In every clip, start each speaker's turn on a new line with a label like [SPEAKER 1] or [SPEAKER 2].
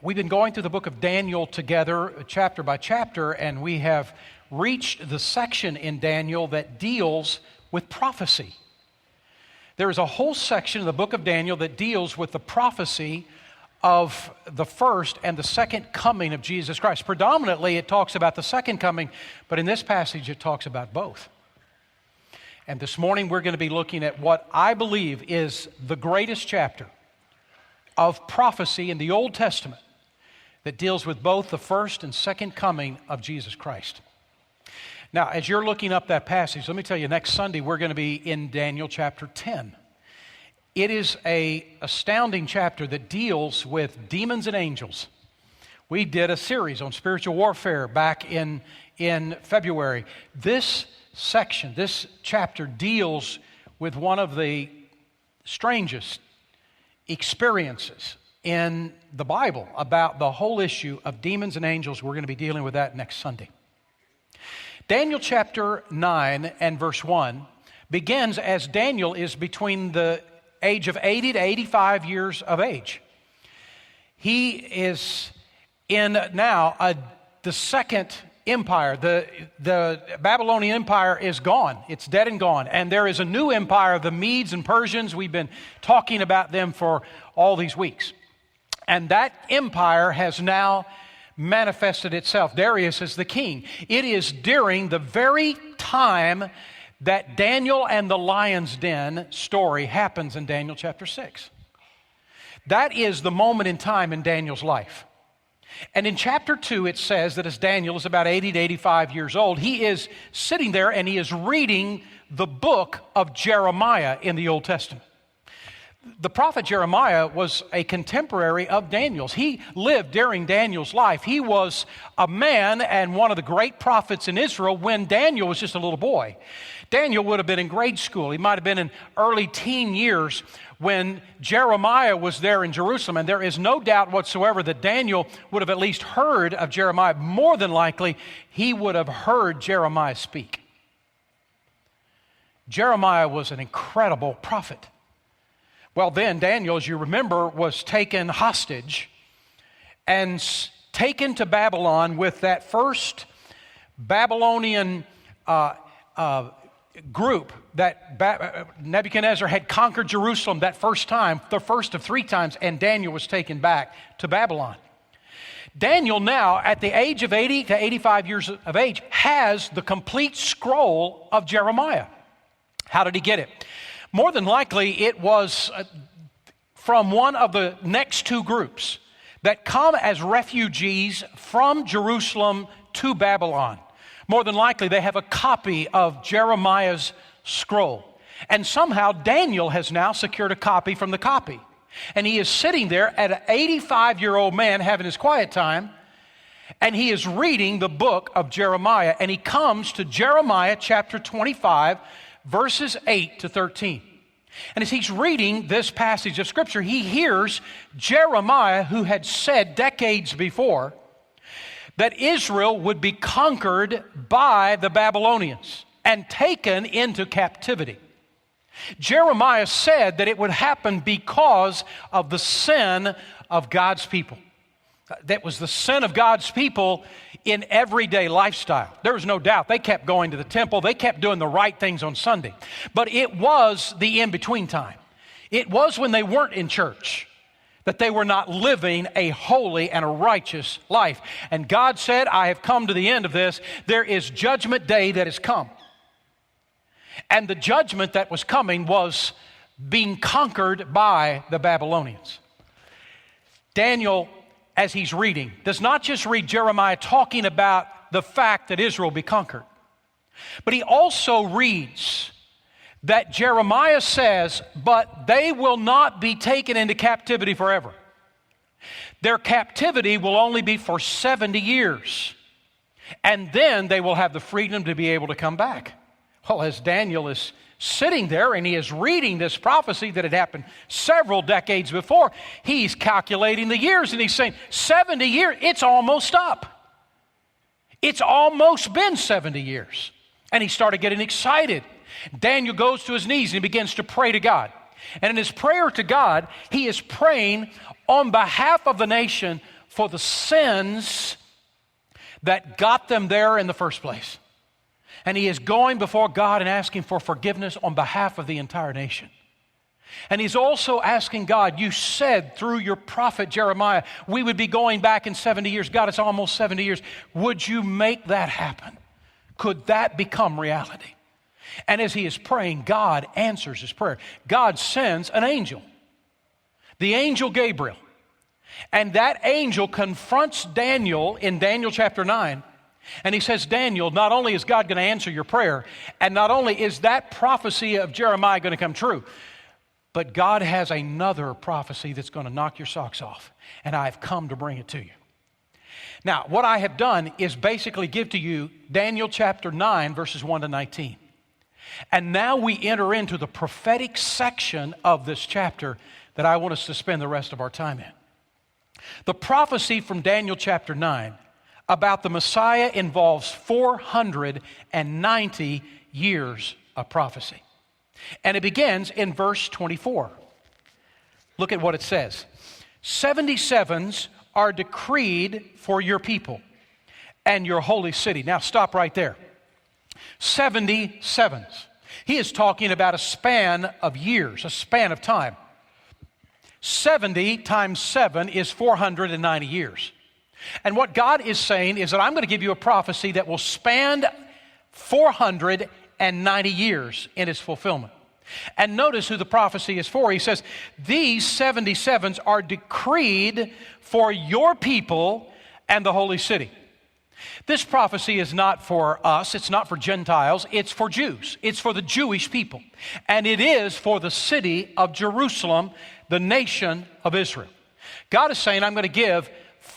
[SPEAKER 1] We've been going through the book of Daniel together, chapter by chapter, and we have reached the section in Daniel that deals with prophecy. There is a whole section in the book of Daniel that deals with the prophecy of the first and the second coming of Jesus Christ. Predominantly, it talks about the second coming, but in this passage, it talks about both. And this morning, we're going to be looking at what I believe is the greatest chapter of prophecy in the Old Testament that deals with both the first and second coming of Jesus Christ. Now, as you're looking up that passage, let me tell you, next Sunday, we're going to be in Daniel chapter 10. It is an astounding chapter that deals with demons and angels. We did a series on spiritual warfare back in February. This section, this chapter deals with one of the strangest experiences in the Bible about the whole issue of demons and angels. We're going to be dealing with that next Sunday. Daniel chapter 9 and verse 1 begins as Daniel is between the age of 80 to 85 years of age. He is in now the second empire. The Babylonian Empire is gone. It's dead and gone. And there is a new empire, the Medes and Persians. We've been talking about them for all these weeks. And that empire has now manifested itself. Darius is the king. It is during the very time that Daniel and the lion's den story happens in Daniel chapter 6. That is the moment in time in Daniel's life. And in chapter 2, it says that as Daniel is about 80 to 85 years old, he is sitting there and he is reading the book of Jeremiah in the Old Testament. The prophet Jeremiah was a contemporary of Daniel's. He lived during Daniel's life. He was a man and one of the great prophets in Israel when Daniel was just a little boy. Daniel would have been in grade school. He might have been in early teen years when Jeremiah was there in Jerusalem. And there is no doubt whatsoever that Daniel would have at least heard of Jeremiah. More than likely, he would have heard Jeremiah speak. Jeremiah was an incredible prophet. Well, then Daniel, as you remember, was taken hostage and taken to Babylon with that first Babylonian group that Nebuchadnezzar had conquered Jerusalem that first time, the first of 3 times, and Daniel was taken back to Babylon. Daniel now, at the age of 80 to 85 years of age, has the complete scroll of Jeremiah. How did he get it? More than likely, it was from one of the next 2 groups that come as refugees from Jerusalem to Babylon. More than likely, they have a copy of Jeremiah's scroll. And somehow, Daniel has now secured a copy from the copy. And he is sitting there at an 85-year-old man having his quiet time, and he is reading the book of Jeremiah. And he comes to Jeremiah chapter 25, verses 8 to 13. And as he's reading this passage of Scripture, he hears Jeremiah, who had said decades before that Israel would be conquered by the Babylonians and taken into captivity. Jeremiah said that it would happen because of the sin of God's people. That was the sin of God's people in everyday lifestyle. There was no doubt. They kept going to the temple. They kept doing the right things on Sunday. But it was the in-between time. It was when they weren't in church that they were not living a holy and a righteous life. And God said, I have come to the end of this. There is judgment day that has come. And the judgment that was coming was being conquered by the Babylonians. Daniel, as he's reading, does not just read Jeremiah talking about the fact that Israel will be conquered, but he also reads that Jeremiah says, but they will not be taken into captivity forever. Their captivity will only be for 70 years, and then they will have the freedom to be able to come back. Well, as Daniel is sitting there and he is reading this prophecy that had happened several decades before, he's calculating the years and he's saying, 70 years, it's almost up. It's almost been 70 years. And he started getting excited. Daniel goes to his knees and he begins to pray to God. And in his prayer to God, he is praying on behalf of the nation for the sins that got them there in the first place. And he is going before God and asking for forgiveness on behalf of the entire nation. And he's also asking God, you said through your prophet Jeremiah, we would be going back in 70 years. God, it's almost 70 years. Would you make that happen? Could that become reality? And as he is praying, God answers his prayer. God sends an angel, the angel Gabriel. And that angel confronts Daniel in Daniel chapter 9. And he says, Daniel, not only is God going to answer your prayer, and not only is that prophecy of Jeremiah going to come true, but God has another prophecy that's going to knock your socks off. And I've come to bring it to you. Now, what I have done is basically give to you Daniel chapter 9, verses 1 to 19. And now we enter into the prophetic section of this chapter that I want us to spend the rest of our time in. The prophecy from Daniel chapter 9 about the Messiah involves 490 years of prophecy. And it begins in verse 24. Look at what it says. 77s are decreed for your people and your holy city. Now stop right there. 77s. He is talking about a span of years, a span of time. 70 times 7 is 490 years. And what God is saying is that I'm going to give you a prophecy that will span 490 years in its fulfillment. And notice who the prophecy is for. He says, these 77s are decreed for your people and the holy city. This prophecy is not for us, it's not for Gentiles, it's for Jews. It's for the Jewish people. And it is for the city of Jerusalem, the nation of Israel. God is saying, I'm going to give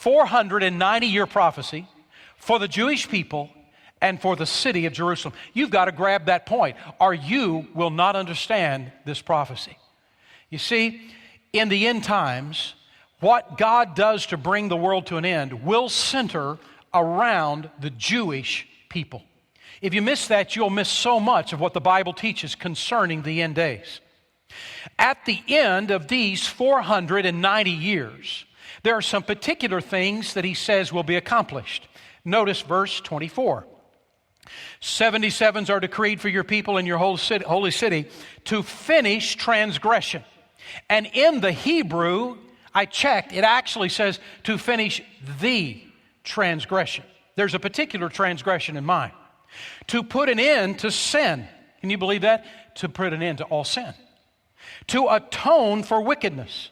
[SPEAKER 1] 490-year prophecy for the Jewish people and for the city of Jerusalem. You've got to grab that point, or you will not understand this prophecy. You see, in the end times, what God does to bring the world to an end will center around the Jewish people. If you miss that, you'll miss so much of what the Bible teaches concerning the end days. At the end of these 490 years, there are some particular things that he says will be accomplished. Notice verse 24. 77s are decreed for your people and your holy city to finish transgression. And in the Hebrew, I checked, it actually says to finish the transgression. There's a particular transgression in mind. To put an end to sin. Can you believe that? To put an end to all sin. To atone for wickedness.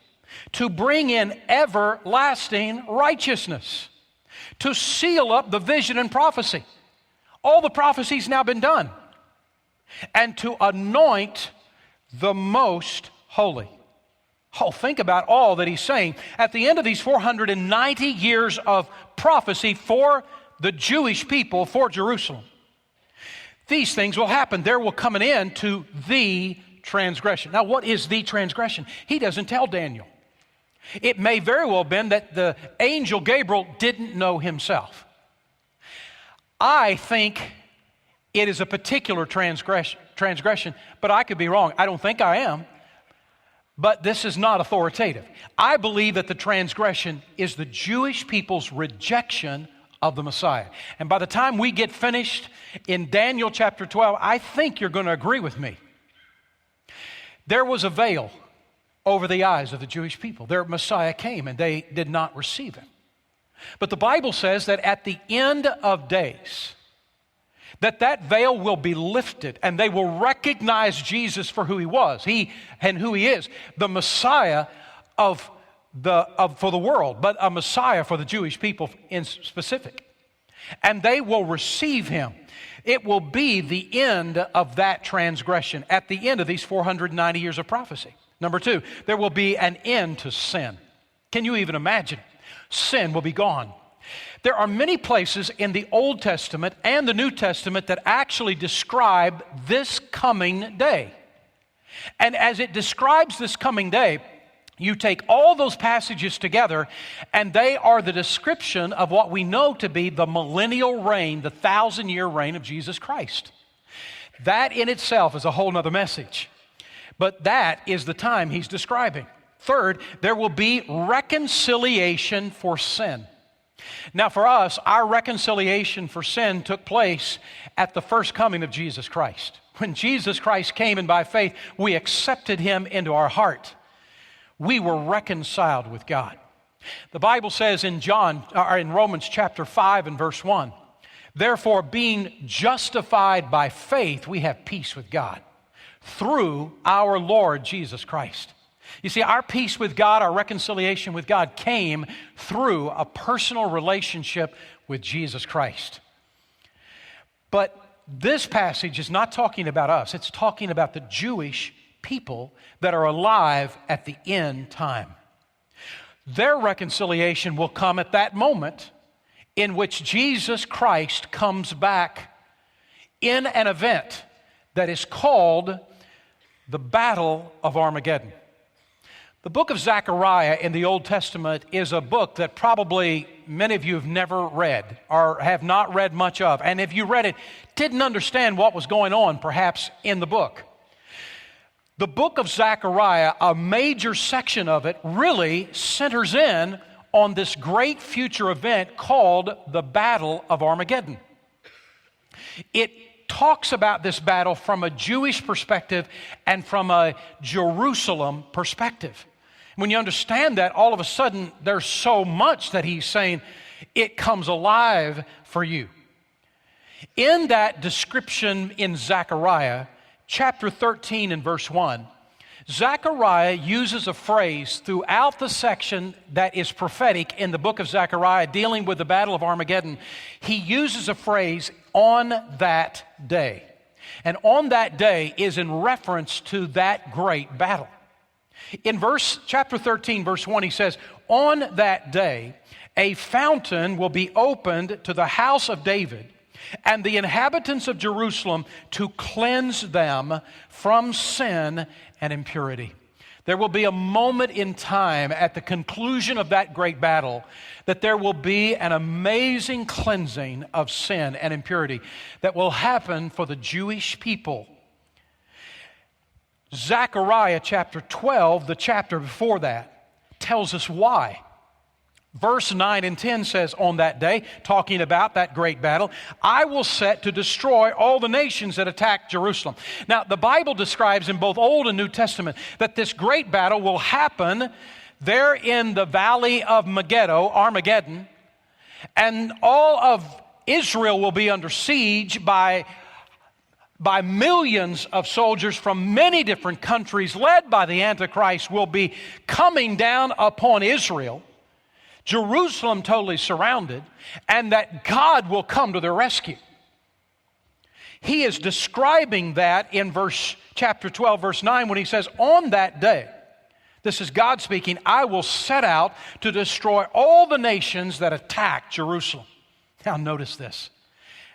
[SPEAKER 1] To bring in everlasting righteousness. To seal up the vision and prophecy. All the prophecy's now been done. And to anoint the most holy. Oh, think about all that he's saying. At the end of these 490 years of prophecy for the Jewish people, for Jerusalem, these things will happen. There will come an end to the transgression. Now, what is the transgression? He doesn't tell Daniel. It may very well have been that the angel Gabriel didn't know himself. I think it is a particular transgression, but I could be wrong. I don't think I am, but this is not authoritative. I believe that the transgression is the Jewish people's rejection of the Messiah. And by the time we get finished in Daniel chapter 12, I think you're going to agree with me. There was a veil over the eyes of the Jewish people. Their Messiah came and they did not receive him. But the Bible says that at the end of days, that veil will be lifted and they will recognize Jesus for who he was, he and who he is, the Messiah for the world, but a Messiah for the Jewish people in specific. And they will receive him. It will be the end of that transgression at the end of these 490 years of prophecy. Number two, there will be an end to sin. Can you even imagine? Sin will be gone. There are many places in the Old Testament and the New Testament that actually describe this coming day. And as it describes this coming day, you take all those passages together, and they are the description of what we know to be the millennial reign, the 1,000-year reign of Jesus Christ. That in itself is a whole nother message. But that is the time he's describing. Third, there will be reconciliation for sin. Now for us, our reconciliation for sin took place at the first coming of Jesus Christ. When Jesus Christ came and by faith we accepted Him into our heart, we were reconciled with God. The Bible says in Romans chapter 5 and verse 1, therefore being justified by faith, we have peace with God through our Lord Jesus Christ. You see, our peace with God, our reconciliation with God came through a personal relationship with Jesus Christ. But this passage is not talking about us. It's talking about the Jewish people that are alive at the end time. Their reconciliation will come at that moment in which Jesus Christ comes back in an event that is called the Battle of Armageddon. The book of Zechariah in the Old Testament is a book that probably many of you have never read or have not read much of. And if you read it, didn't understand what was going on perhaps in the book. The book of Zechariah, a major section of it, really centers in on this great future event called the Battle of Armageddon. It talks about this battle from a Jewish perspective and from a Jerusalem perspective. When you understand that, all of a sudden there's so much that he's saying it comes alive for you. In that description in Zechariah, chapter 13 and verse 1, Zechariah uses a phrase throughout the section that is prophetic in the book of Zechariah dealing with the Battle of Armageddon. He uses a phrase, on that day. And on that day is in reference to that great battle. In chapter 13, verse 1, he says, on that day, a fountain will be opened to the house of David and the inhabitants of Jerusalem to cleanse them from sin and impurity. There will be a moment in time at the conclusion of that great battle that there will be an amazing cleansing of sin and impurity that will happen for the Jewish people. Zechariah chapter 12, the chapter before that, tells us why. Verse 9 and 10 says, on that day, talking about that great battle, I will set to destroy all the nations that attack Jerusalem. Now, the Bible describes in both Old and New Testament that this great battle will happen there in the valley of Megiddo, Armageddon, and all of Israel will be under siege by millions of soldiers from many different countries led by the Antichrist will be coming down upon Israel. Jerusalem totally surrounded, and that God will come to their rescue. He is describing that in chapter 12, verse 9, when he says, on that day, this is God speaking, I will set out to destroy all the nations that attack Jerusalem. Now notice this.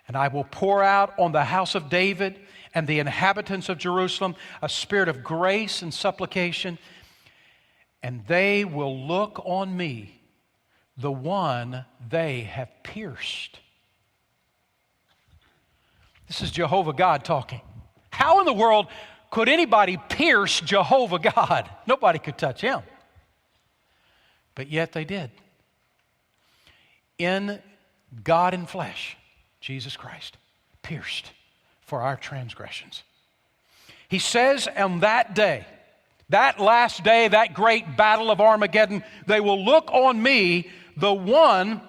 [SPEAKER 1] And I will pour out on the house of David and the inhabitants of Jerusalem a spirit of grace and supplication, and they will look on me, the one they have pierced. This is Jehovah God talking. How in the world could anybody pierce Jehovah God? Nobody could touch him. But yet they did. In God in flesh, Jesus Christ, pierced for our transgressions. He says on that day, that last day, that great battle of Armageddon, they will look on me, the one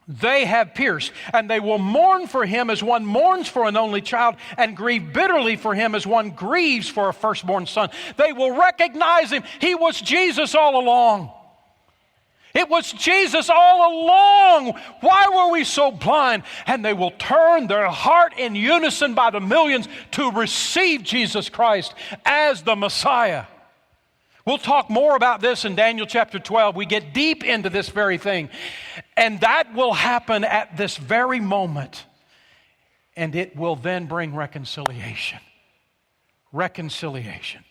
[SPEAKER 1] they have pierced, and they will mourn for him as one mourns for an only child, and grieve bitterly for him as one grieves for a firstborn son. They will recognize him. He was Jesus all along. It was Jesus all along. Why were we so blind? And they will turn their heart in unison by the millions to receive Jesus Christ as the Messiah. We'll talk more about this in Daniel chapter 12. We get deep into this very thing. And that will happen at this very moment. And it will then bring reconciliation. Reconciliation.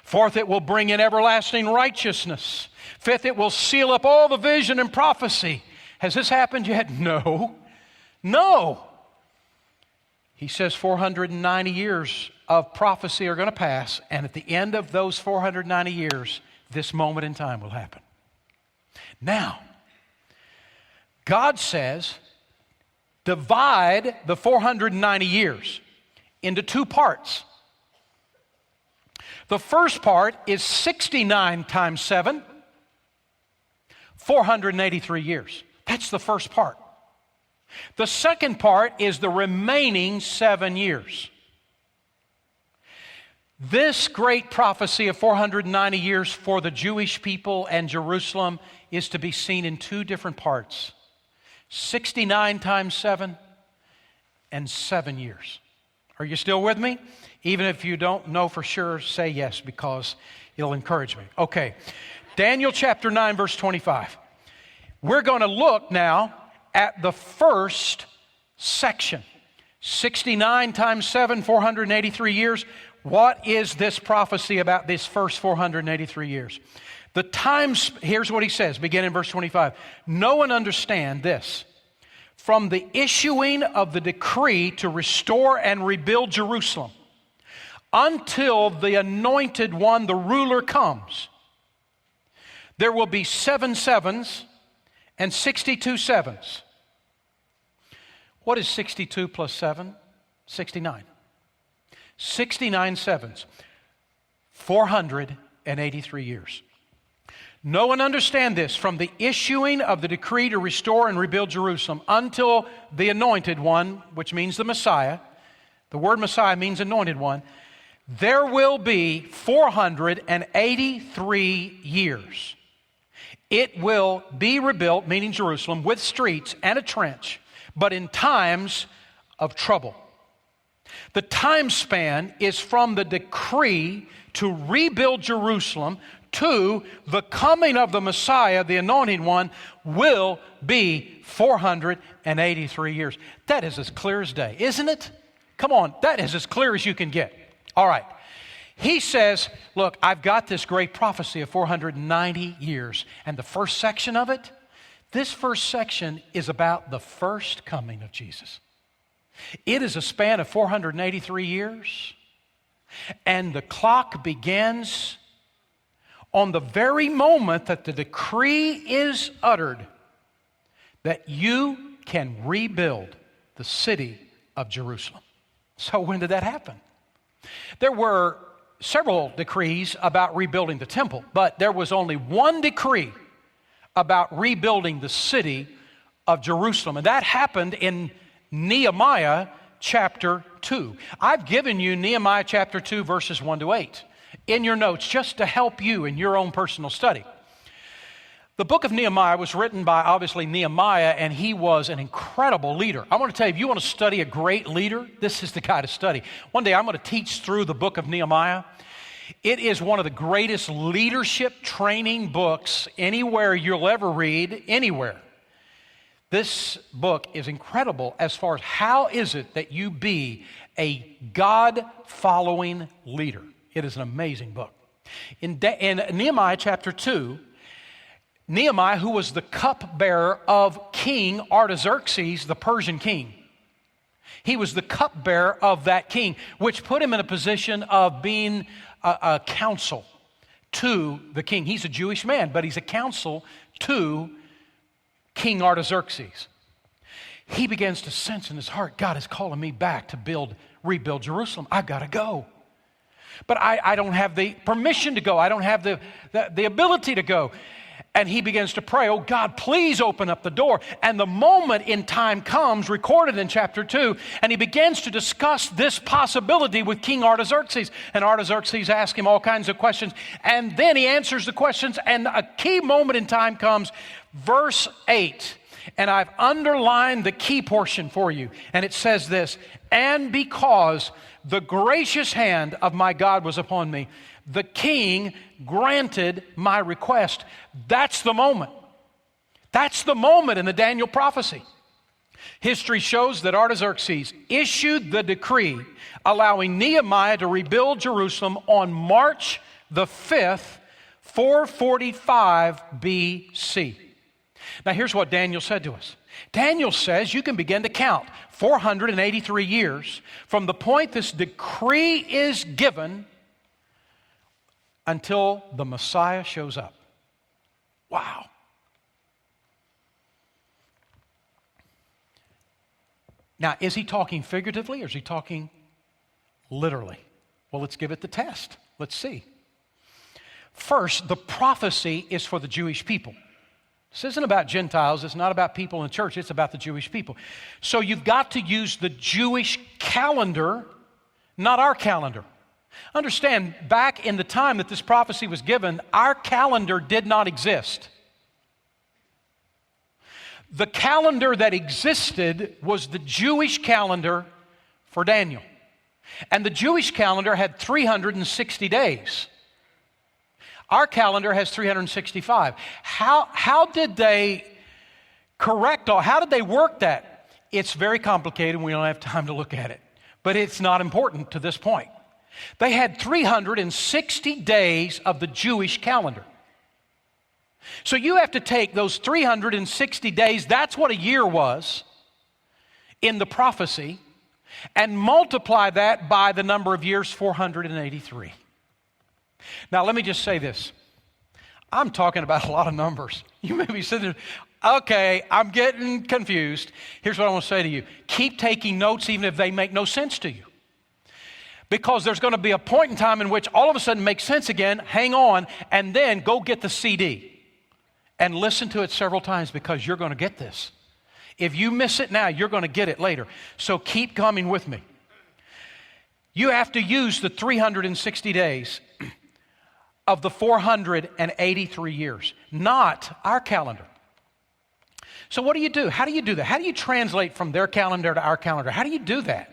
[SPEAKER 1] Fourth, it will bring in everlasting righteousness. Fifth, it will seal up all the vision and prophecy. Has this happened yet? No. No. He says 490 years of prophecy are going to pass, and at the end of those 490 years, this moment in time will happen. Now, God says, divide the 490 years into two parts. The first part is 69 times 7, 483 years. That's the first part. The second part is the remaining 7 years. This great prophecy of 490 years for the Jewish people and Jerusalem is to be seen in two different parts. 69 times 7 and 7 years. Are you still with me? Even if you don't know for sure, say yes, because it'll encourage me. Okay, Daniel chapter 9, verse 25. We're going to look now at the first section. 69 times 7, 483 years. What is this prophecy about this first 483 years? The times, here's what he says, beginning in verse 25. Know and understand this. From the issuing of the decree to restore and rebuild Jerusalem until the anointed one, the ruler, comes, there will be 7 sevens and 62 sevens. What is 62 plus 7? 69. 69 sevens. 483 years. Know and understand this, from the issuing of the decree to restore and rebuild Jerusalem until the anointed one, which means the Messiah. The word Messiah means anointed one. There will be 483 years. It will be rebuilt, meaning Jerusalem, with streets and a trench, but in times of trouble. The time span is from the decree to rebuild Jerusalem to the coming of the Messiah, the anointed one, will be 483 years. That is as clear as day, isn't it? Come on, that is as clear as you can get. All right. He says, look, I've got this great prophecy of 490 years. And the first section of it, this first section is about the first coming of Jesus. It is a span of 483 years. And the clock begins on the very moment that the decree is uttered that you can rebuild the city of Jerusalem. So when did that happen? There were several decrees about rebuilding the temple, but there was only one decree about rebuilding the city of Jerusalem, and that happened in Nehemiah chapter 2. I've given you Nehemiah chapter 2, verses 1 to 8 in your notes just to help you in your own personal study. The book of Nehemiah was written by, obviously, Nehemiah, and he was an incredible leader. I want to tell you, if you want to study a great leader, this is the guy to study. One day I'm going to teach through the book of Nehemiah. It is one of the greatest leadership training books anywhere you'll ever read, anywhere. This book is incredible as far as how is it that you be a God-following leader. It is an amazing book. In Nehemiah chapter 2, Nehemiah, who was the cupbearer of King Artaxerxes, the Persian king, he was the cupbearer of that king, which put him in a position of being a counsel to the king. He's a Jewish man, but he's a counsel to King Artaxerxes. He begins to sense in his heart, God is calling me back to rebuild Jerusalem. I've got to go. But I don't have the permission to go. I don't have the ability to go. And he begins to pray, oh God, please open up the door. And the moment in time comes, recorded in chapter 2, and he begins to discuss this possibility with King Artaxerxes. And Artaxerxes asks him all kinds of questions. And then he answers the questions, and a key moment in time comes, verse 8. And I've underlined the key portion for you. And it says this, and because the gracious hand of my God was upon me, the king granted my request. That's the moment. That's the moment in the Daniel prophecy. History shows that Artaxerxes issued the decree allowing Nehemiah to rebuild Jerusalem on March the 5th, 445 BC. Now here's what Daniel said to us. Daniel says you can begin to count 483 years from the point this decree is given until the Messiah shows up. Wow. Now, is he talking figuratively or is he talking literally? Well, let's give it the test. Let's see. First, the prophecy is for the Jewish people. This isn't about Gentiles. It's not about people in the church. It's about the Jewish people. So you've got to use the Jewish calendar, not our calendar. Understand, back in the time that this prophecy was given, our calendar did not exist. The calendar that existed was the Jewish calendar for Daniel. And the Jewish calendar had 360 days. Our calendar has 365. How did they how did they work that? It's very complicated and we don't have time to look at it. But it's not important to this point. They had 360 days of the Jewish calendar. So you have to take those 360 days, that's what a year was in the prophecy, and multiply that by the number of years, 483. Now, let me just say this. I'm talking about a lot of numbers. You may be sitting there, okay, I'm getting confused. Here's what I want to say to you. Keep taking notes even if they make no sense to you. Because there's going to be a point in time in which all of a sudden it makes sense again, hang on, and then go get the CD and listen to it several times because you're going to get this. If you miss it now, you're going to get it later. So keep coming with me. You have to use the 360 days of the 483 years, not our calendar. So what do you do? How do you do that? How do you translate from their calendar to our calendar? How do you do that?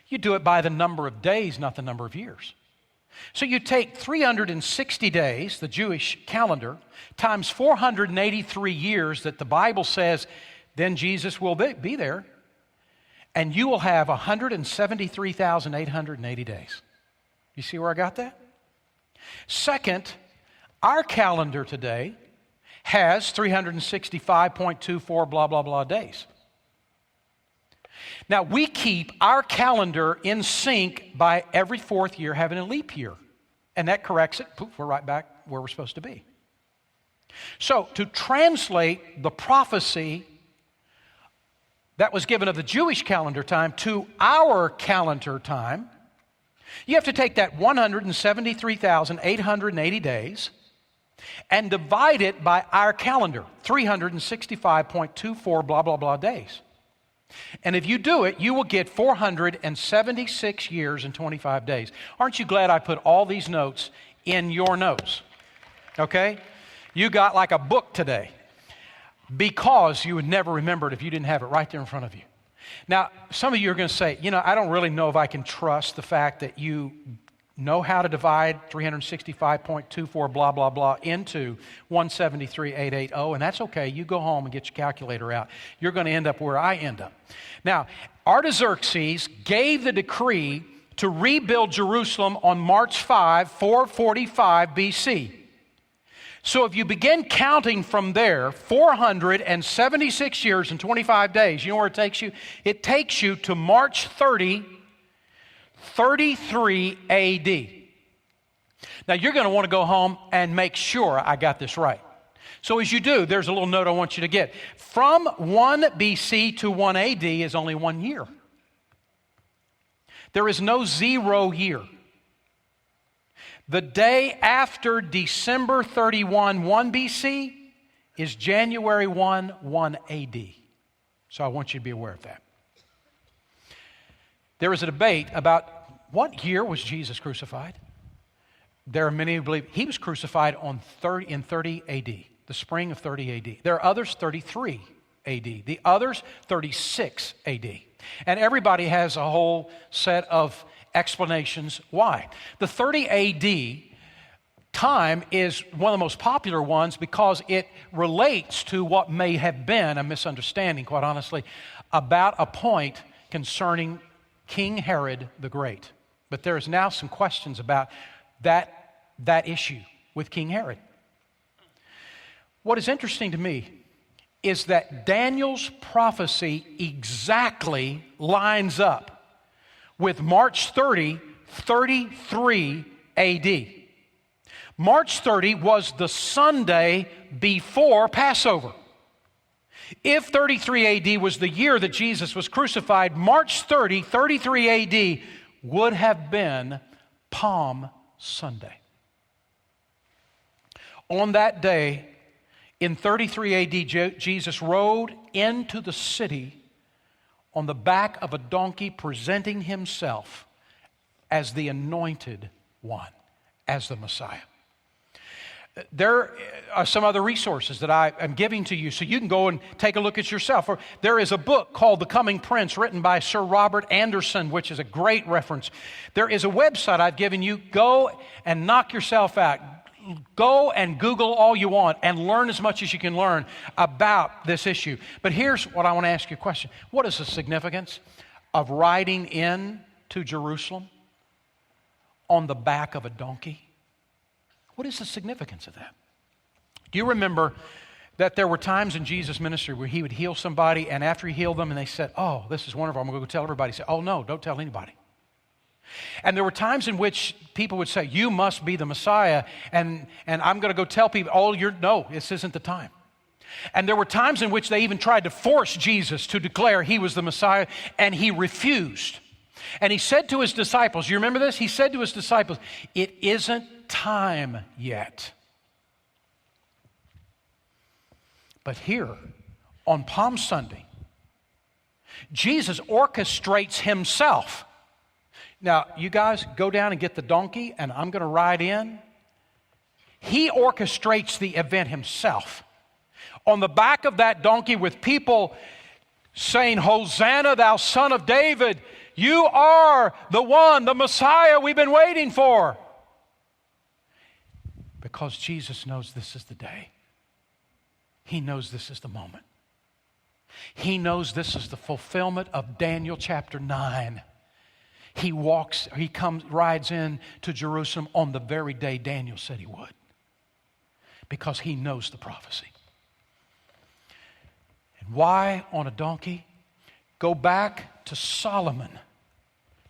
[SPEAKER 1] You do it by the number of days, not the number of years. So you take 360 days, the Jewish calendar, times 483 years that the Bible says, then Jesus will be there, and you will have 173,880 days. You see where I got that? Second, our calendar today has 365.24 blah, blah, blah days. Now, we keep our calendar in sync by every fourth year having a leap year. And that corrects it. Poof, we're right back where we're supposed to be. So, to translate the prophecy that was given of the Jewish calendar time to our calendar time, you have to take that 173,880 days and divide it by our calendar, 365.24 blah, blah, blah days. And if you do it, you will get 476 years and 25 days. Aren't you glad I put all these notes in your notes? Okay? You got like a book today because you would never remember it if you didn't have it right there in front of you. Now, some of you are going to say, I don't really know if I can trust the fact that you know how to divide 365.24 blah, blah, blah into 173,880, and that's okay. You go home and get your calculator out. You're going to end up where I end up. Now, Artaxerxes gave the decree to rebuild Jerusalem on March 5, 445 BC. So if you begin counting from there, 476 years and 25 days, you know where it takes you? It takes you to March 30, 33 AD. Now you're going to want to go home and make sure I got this right. So as you do, there's a little note I want you to get. From 1 BC to 1 AD is only 1 year. There is no 0 year. The day after December 31, 1 BC is January 1, 1 AD. So I want you to be aware of that. There is a debate about what year was Jesus crucified. There are many who believe he was crucified in 30 AD, the spring of 30 AD. There are others 33 AD, the others 36 AD. And everybody has a whole set of explanations why. The 30 AD time is one of the most popular ones because it relates to what may have been a misunderstanding, quite honestly, about a point concerning King Herod the Great. But there is now some questions about that issue with King Herod. What is interesting to me is that Daniel's prophecy exactly lines up with March 30, 33 AD. March 30 was the Sunday before Passover. If 33 AD was the year that Jesus was crucified, March 30, 33 AD would have been Palm Sunday. On that day, in 33 AD, Jesus rode into the city on the back of a donkey, presenting himself as the anointed one, as the Messiah. There are some other resources that I am giving to you so you can go and take a look at yourself. There is a book called The Coming Prince written by Sir Robert Anderson, which is a great reference. There is a website I've given you. Go and knock yourself out. Go and Google all you want and learn as much as you can learn about this issue. But here's what I want to ask you a question. What is the significance of riding in to Jerusalem on the back of a donkey? What is the significance of that? Do you remember that there were times in Jesus' ministry where he would heal somebody, and after he healed them and they said, "Oh, this is wonderful, I'm going to go tell everybody." He said, "Oh no, don't tell anybody." And there were times in which people would say, "You must be the Messiah," and I'm going to go tell people, "No, this isn't the time." And there were times in which they even tried to force Jesus to declare he was the Messiah, and he refused. And he said to his disciples, you remember this? He said to his disciples, "It isn't time yet." But here, on Palm Sunday, Jesus orchestrates himself. Now, you guys go down and get the donkey, and I'm going to ride in. He orchestrates the event himself. On the back of that donkey with people saying, "Hosanna, thou son of David, you are the one, the Messiah we've been waiting for." Because Jesus knows this is the day. He knows this is the moment. He knows this is the fulfillment of Daniel chapter 9. He rides in to Jerusalem on the very day Daniel said he would. Because he knows the prophecy. And why on a donkey? Go back to Solomon.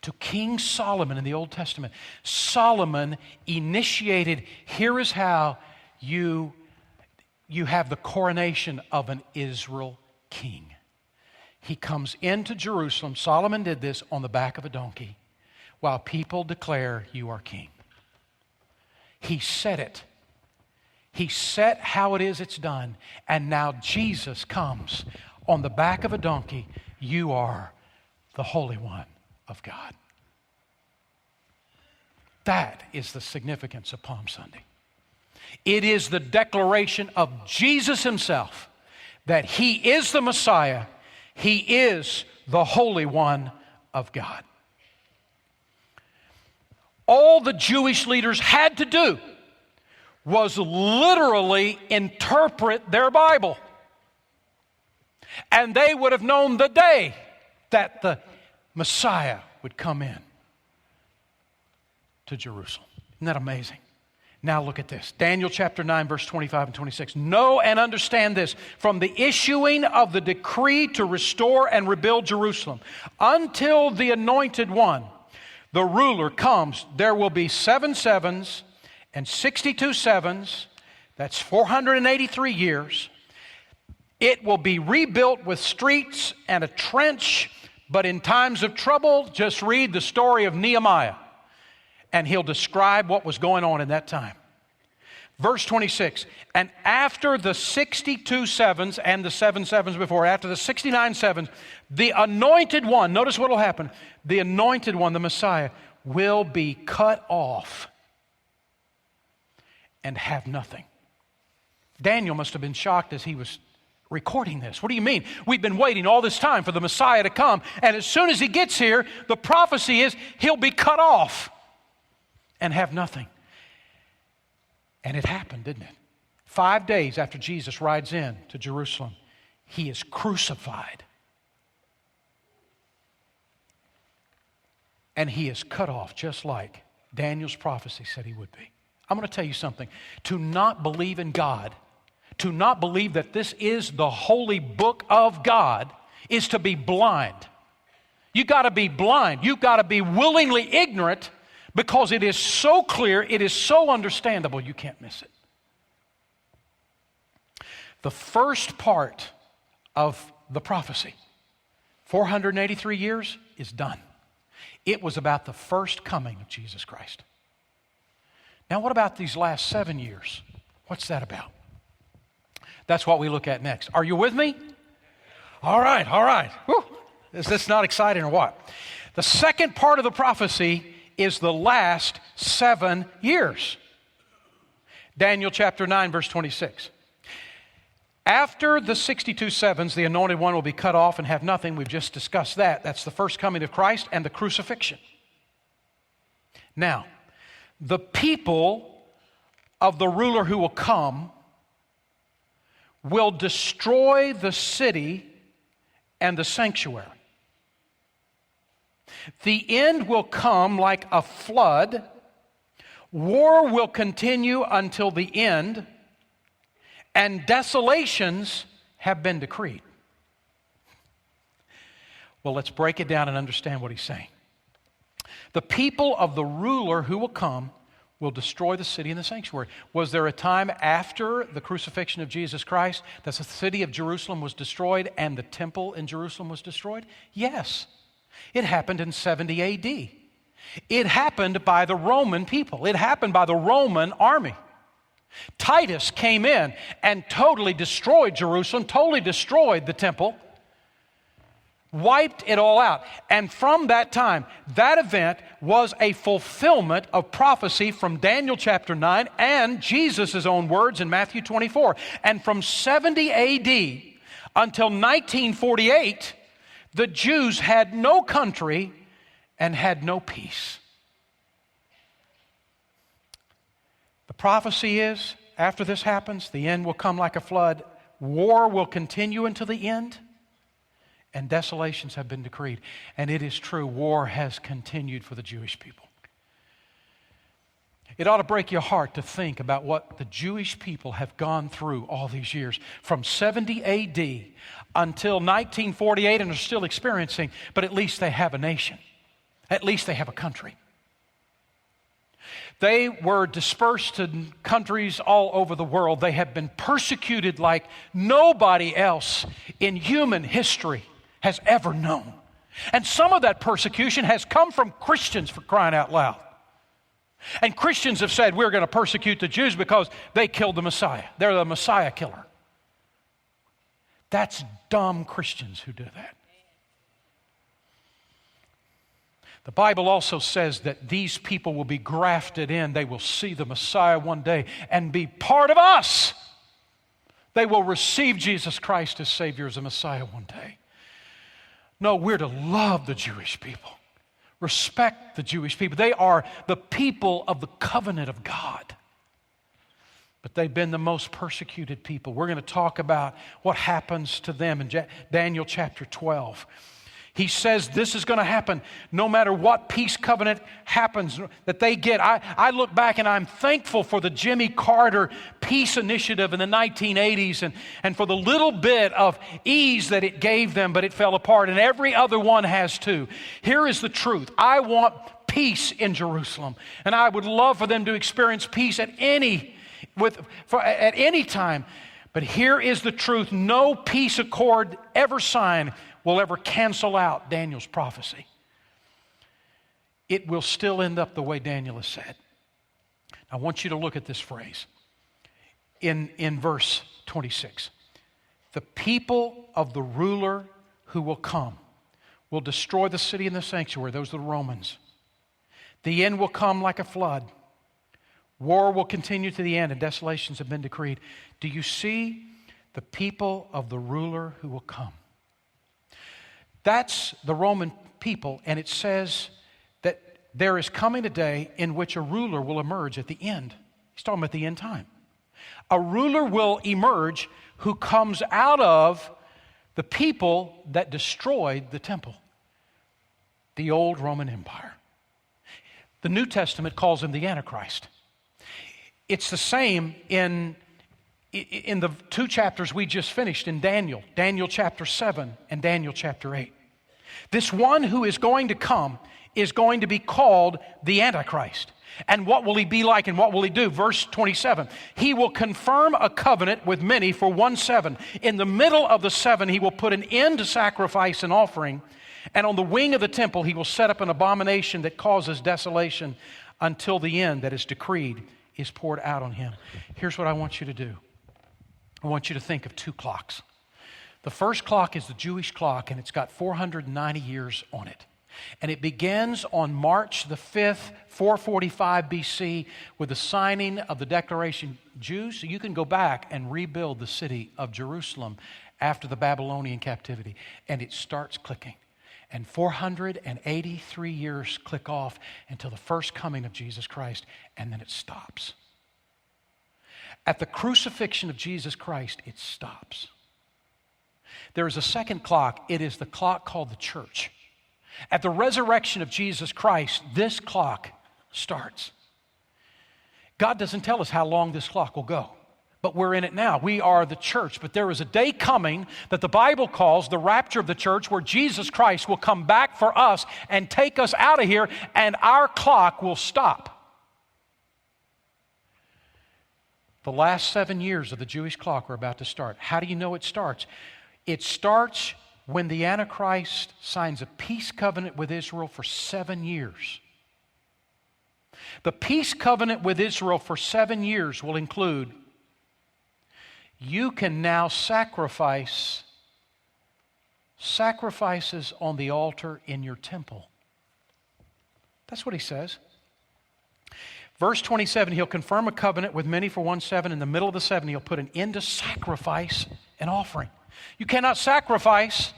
[SPEAKER 1] To King Solomon in the Old Testament. Solomon initiated, here is how you have the coronation of an Israel king. He comes into Jerusalem. Solomon did this on the back of a donkey while people declare, "You are king." He said it. He said how it is it's done. And now Jesus comes on the back of a donkey. "You are the Holy One of God." That is the significance of Palm Sunday. It is the declaration of Jesus himself that he is the Messiah. He is the Holy One of God. All the Jewish leaders had to do was literally interpret their Bible. And they would have known the day that the Messiah would come in to Jerusalem. Isn't that amazing? Now look at this. Daniel chapter 9, verse 25 and 26. "Know and understand this. From the issuing of the decree to restore and rebuild Jerusalem, until the anointed one, the ruler, comes, there will be 7 sevens and 62 sevens. That's 483 years. It will be rebuilt with streets and a trench, but in times of trouble, just read the story of Nehemiah. And he'll describe what was going on in that time. Verse 26, "And after the 62 sevens and the 7 sevens before, after the 69 sevens, the anointed one," notice what will happen, "the anointed one, the Messiah, will be cut off and have nothing." Daniel must have been shocked as he was recording this. What do you mean? We've been waiting all this time for the Messiah to come, and as soon as he gets here, the prophecy is he'll be cut off and have nothing. And it happened, didn't it? 5 days after Jesus rides in to Jerusalem, he is crucified. And he is cut off just like Daniel's prophecy said he would be. I'm going to tell you something. To not believe in God, to not believe that this is the holy book of God, is to be blind. You've got to be blind. You've got to be willingly ignorant because it is so clear, it is so understandable, you can't miss it. The first part of the prophecy, 483 years, is done. It was about the first coming of Jesus Christ. Now, what about these last 7 years? What's that about? That's what we look at next. Are you with me? All right, all right. Whew. Is this not exciting or what? The second part of the prophecy is the last 7 years. Daniel chapter 9, verse 26. After the 62 sevens, the anointed one will be cut off and have nothing. We've just discussed that. That's the first coming of Christ and the crucifixion. Now, the people of the ruler who will come will destroy the city and the sanctuary. The end will come like a flood. War will continue until the end, and desolations have been decreed. Well, let's break it down and understand what he's saying. The people of the ruler who will come will destroy the city and the sanctuary. Was there a time after the crucifixion of Jesus Christ that the city of Jerusalem was destroyed and the temple in Jerusalem was destroyed? Yes. It happened in 70 AD. It happened by the Roman people. It happened by the Roman army. Titus came in and totally destroyed Jerusalem, totally destroyed the temple, wiped it all out. And from that time, that event was a fulfillment of prophecy from Daniel chapter 9 and Jesus' own words in Matthew 24. And from 70 AD until 1948, the Jews had no country and had no peace. The prophecy is, after this happens, the end will come like a flood. War will continue until the end, and desolations have been decreed. And it is true, war has continued for the Jewish people. It ought to break your heart to think about what the Jewish people have gone through all these years, from 70 AD until 1948, and are still experiencing, but at least they have a nation. At least they have a country. They were dispersed to countries all over the world. They have been persecuted like nobody else in human history has ever known. And some of that persecution has come from Christians, for crying out loud. And Christians have said, we're going to persecute the Jews because they killed the Messiah. They're the Messiah killer. That's dumb Christians who do that. The Bible also says that these people will be grafted in. They will see the Messiah one day and be part of us. They will receive Jesus Christ as Savior, as a Messiah one day. No, we're to love the Jewish people. Respect the Jewish people. They are the people of the covenant of God. But they've been the most persecuted people. We're going to talk about what happens to them in Daniel chapter 12. He says this is going to happen no matter what peace covenant happens that they get. I look back and I'm thankful for the Jimmy Carter peace initiative in the 1980s and for the little bit of ease that it gave them, but it fell apart, and every other one has too. Here is the truth. I want peace in Jerusalem, and I would love for them to experience peace at any time. But here is the truth. No peace accord ever signed will ever cancel out Daniel's prophecy. It will still end up the way Daniel has said. I want you to look at this phrase in verse 26. The people of the ruler who will come will destroy the city and the sanctuary. Those are the Romans. The end will come like a flood. War will continue to the end, and desolations have been decreed. Do you see the people of the ruler who will come? That's the Roman people, and it says that there is coming a day in which a ruler will emerge at the end. He's talking about the end time. A ruler will emerge who comes out of the people that destroyed the temple, the old Roman Empire. The New Testament calls him the Antichrist. It's the same in the two chapters we just finished in Daniel, Daniel chapter 7 and Daniel chapter 8. This one who is going to come is going to be called the Antichrist. And what will he be like and what will he do? Verse 27, he will confirm a covenant with many for 1 7. In the middle of the 7, he will put an end to sacrifice and offering. And on the wing of the temple, he will set up an abomination that causes desolation until the end that is decreed is poured out on him. Here's what I want you to do. I want you to think of 2 clocks. The first clock is the Jewish clock, and it's got 490 years on it. And it begins on March the 5th, 445 BC, with the signing of the Declaration. Jews, you can go back and rebuild the city of Jerusalem after the Babylonian captivity. And it starts clicking. And 483 years click off until the first coming of Jesus Christ, and then it stops. At the crucifixion of Jesus Christ, it stops. There is a second clock. It is the clock called the church. At the resurrection of Jesus Christ, this clock starts. God doesn't tell us how long this clock will go, but we're in it now. We are the church, but there is a day coming that the Bible calls the rapture of the church, where Jesus Christ will come back for us and take us out of here, and our clock will stop. The last 7 years of the Jewish clock are about to start. How do you know it starts? It starts when the Antichrist signs a peace covenant with Israel for 7 years. The peace covenant with Israel for 7 years will include, you can now sacrifices on the altar in your temple. That's what he says. Verse 27, he'll confirm a covenant with many for 1 7. In the middle of the 7, he'll put an end to sacrifice and offering. You cannot sacrifice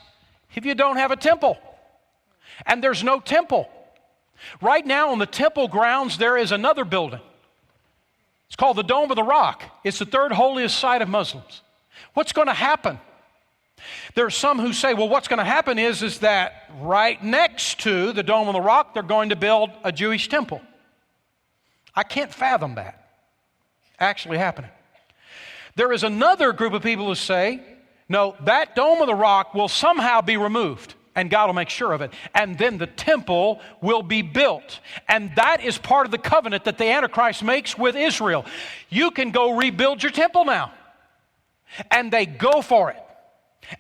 [SPEAKER 1] if you don't have a temple. And there's no temple. Right now on the temple grounds, there is another building. It's called the Dome of the Rock. It's the third holiest site of Muslims. What's going to happen? There are some who say, well, what's going to happen is that right next to the Dome of the Rock, they're going to build a Jewish temple. I can't fathom that actually happening. There is another group of people who say, no, that Dome of the Rock will somehow be removed, and God will make sure of it. And then the temple will be built. And that is part of the covenant that the Antichrist makes with Israel. You can go rebuild your temple now. And they go for it.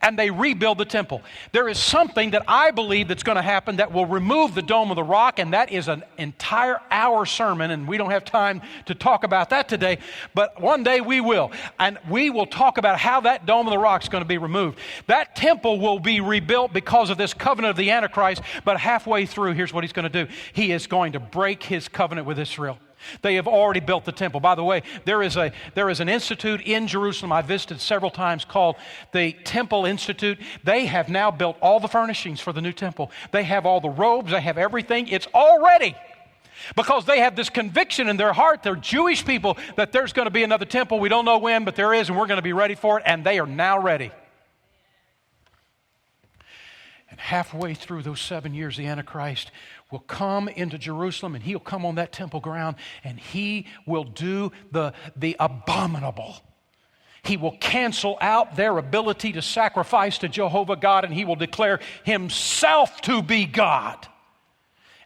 [SPEAKER 1] And they rebuild the temple. There is something that I believe that's going to happen that will remove the Dome of the Rock, and that is an entire hour sermon, and we don't have time to talk about that today, but one day we will. And we will talk about how that Dome of the Rock is going to be removed. That temple will be rebuilt because of this covenant of the Antichrist, but halfway through, here's what he's going to do. He is going to break his covenant with Israel. They have already built the temple. By the way, there is an institute in Jerusalem I visited several times called the Temple Institute. They have now built all the furnishings for the new temple. They have all the robes. They have everything. It's all ready because they have this conviction in their heart. They're Jewish people that there's going to be another temple. We don't know when, but there is, and we're going to be ready for it, and they are now ready. And halfway through those 7 years, the Antichrist will come into Jerusalem, and he'll come on that temple ground, and he will do the abominable. He will cancel out their ability to sacrifice to Jehovah God, and he will declare himself to be God.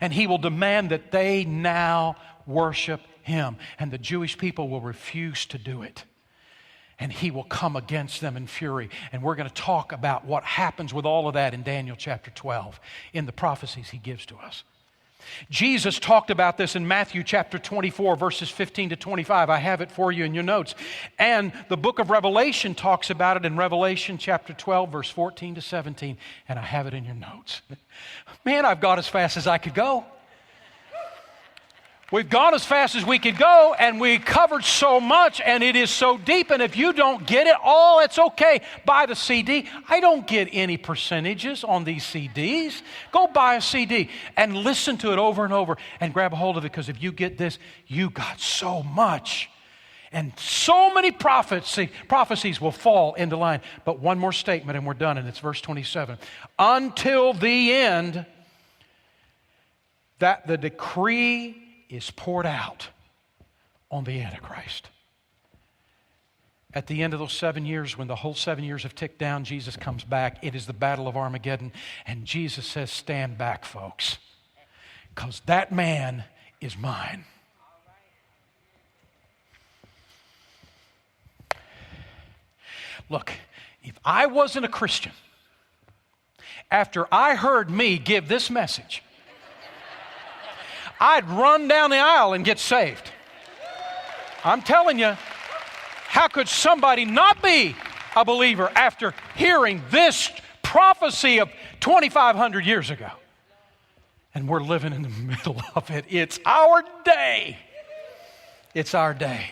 [SPEAKER 1] And he will demand that they now worship him, and the Jewish people will refuse to do it. And he will come against them in fury. And we're going to talk about what happens with all of that in Daniel chapter 12, in the prophecies he gives to us. Jesus talked about this in Matthew chapter 24, verses 15 to 25. I have it for you in your notes. And the book of Revelation talks about it in Revelation chapter 12, verse 14 to 17. And I have it in your notes. Man, I've got as fast as I could go. We've gone as fast as we could go, and we covered so much, and it is so deep, and if you don't get it all, it's okay. Buy the CD. I don't get any percentages on these CDs. Go buy a CD and listen to it over and over and grab a hold of it, because if you get this, you got so much. And so many prophecies will fall into line. But one more statement and we're done, and it's verse 27. Until the end, that the decree is poured out on the Antichrist. At the end of those 7 years, when the whole 7 years have ticked down, Jesus comes back. It is the battle of Armageddon. And Jesus says, stand back, folks. because that man is mine. Look, if I wasn't a Christian, after I heard me give this message, I'd run down the aisle and get saved. I'm telling you, how could somebody not be a believer after hearing this prophecy of 2,500 years ago? And we're living in the middle of it. It's our day. It's our day.